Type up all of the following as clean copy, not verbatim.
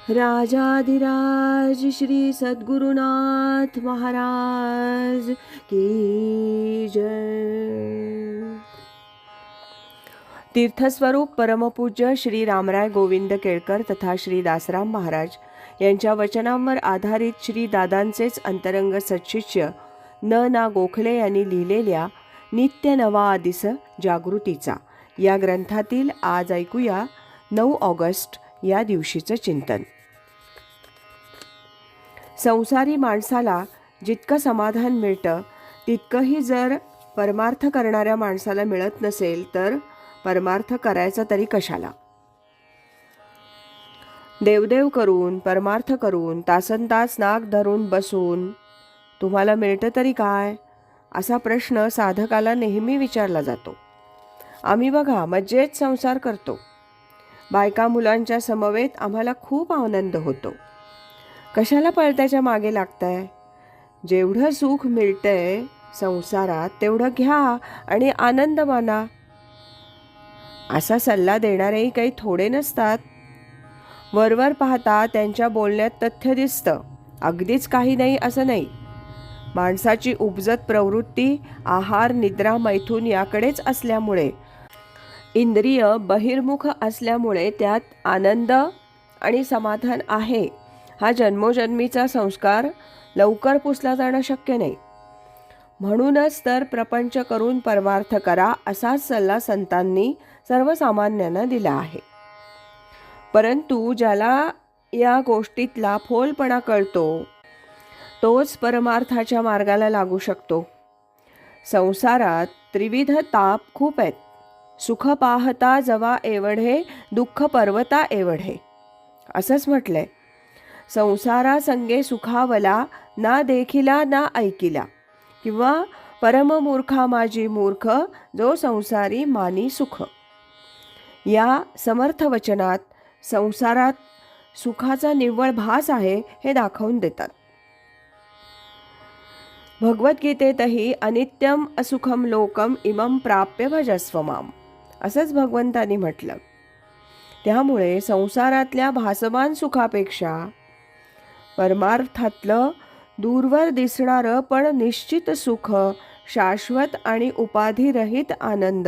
राजाधिराज श्री सद्गुरुनाथ महाराज की जय। तीर्थस्वरूप परमपूज्य श्री रामराय गोविंद केळकर तथा श्री दासराम महाराज यांच्या वचनांवर आधारित श्री दादांचेच अंतरंग सच्शिष्य ना गोखले यांनी लिहिलेल्या नित्य नवा दिस जागृतीचा या ग्रंथातील आज ऐकूया 9 ऑगस्ट या दिवशीचं चिंतन। संसारी माणसाला जितकं समाधान मिळतं तितकंही जर परमार्थ करणाऱ्या माणसाला मिळत नसेल तर परमार्थ करायचा तरी कशाला। देवदेव करून परमार्थ करून तासनतास नाक धरून बसून तुम्हाला मिळतं तरी काय, असा प्रश्न साधकाला नेहमी विचारला जातो। आम्ही बघा मज्जेत संसार करतो, बायका मुलांच्या समवेत आम्हाला खूप आनंद होतो। कशाला पळत्याच्या मागे लागताय? जेवढं सुख मिळतंय संसारात तेवढं घ्या आणि आनंद माना। असा सल्ला देणारेही काही थोडे नसतात। वरवर पाहता त्यांच्या बोलण्यात तथ्य दिसतं, अगदीच काही नाही असं नाही। माणसाची उपजत प्रवृत्ती आहार निद्रा मैथून याकडेच असल्यामुळे, इंद्रिय बहिर्मुख असल्यामुळे त्यात आनंद आणि समाधान आहे हा जन्मोजन्मीचा संस्कार लवकर पुसला जाणं शक्य नाही। म्हणूनच तर प्रपंच करून परमार्थ करा असाच सल्ला संतांनी सर्वसामान्यांना दिला आहे। परंतु ज्याला या गोष्टीतला फोलपणा कळतो तोच परमार्थाच्या मार्गाला लागू शकतो। संसारात त्रिविध ताप खूप आहेत, सुख पाहता जवा एवढे दुःख पर्वता एवढे असंच म्हटलंय। संसारा संगे सुखावला ना देखिला ना ऐकिला, किंवा परममूर्खा माझी मूर्ख जो संसारी मानी सुख। या समर्थ वचनात संसारात सुखाचा निव्वळ भास आहे हे दाखवून देतात। भगवद्गीतेतही अनित्यम असुखम लोकम इमम प्राप्य भजस्व माम असंच भगवंतांनी म्हटलं। त्यामुळे संसारातल्या भासमान सुखापेक्षा परमार्थातलं दूरवर दिसणारं पण निश्चित सुख, शाश्वत आणि उपाधिरहित आनंद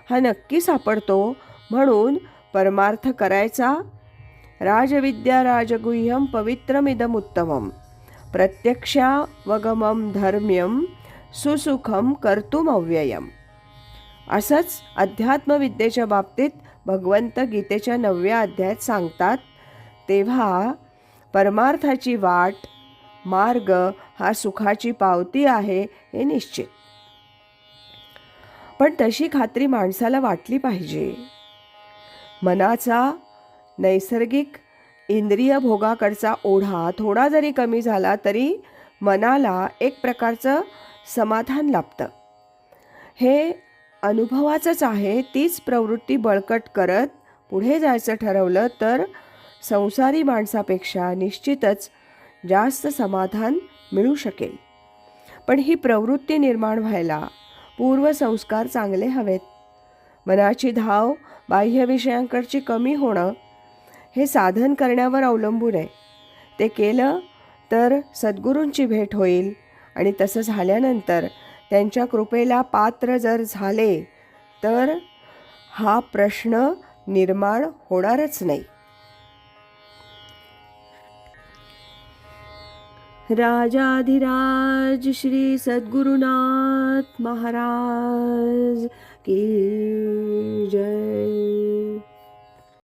हा नक्की सापडतो। म्हणून परमार्थ करायचा। राजविद्या राजगुह्यम पवित्रमिदमुत्तमम प्रत्यक्षावगमं धर्म्यं सुसुखम कर्तुमव्ययम असंच अध्यात्मविद्येच्या बाबतीत भगवंत गीतेच्या 9व्या अध्यायात सांगतात। तेव्हा परमार्थाची वाट मार्ग हा सुखाची पावती आहे हे निश्चित। पण तशी खात्री माणसाला वाटली पाहिजे। मनाचा नैसर्गिक इंद्रिय भोगाकडचा ओढा थोडा जरी कमी झाला तरी मनाला एक प्रकारचं समाधान लाभतं। हे अनुभवाचंच आहे। तीच प्रवृत्ती बळकट करत पुढे जायचं ठरवलं तर संसारी माणसापेक्षा निश्चितच जास्त समाधान मिळू शकेल। पण ही प्रवृत्ती निर्माण व्हायला पूर्वसंस्कार चांगले हवेत। मनाची धाव बाह्य विषयांकडची कमी होणं हे साधन करण्यावर अवलंबून आहे। ते केलं तर सद्गुरूंची भेट होईल आणि तसं झाल्यानंतर त्यांच्या कृपेला पात्र जर झाले तर हा प्रश्न निर्माण होणारच नाही। राजाधिराज श्री सद्गुरुनाथ महाराज की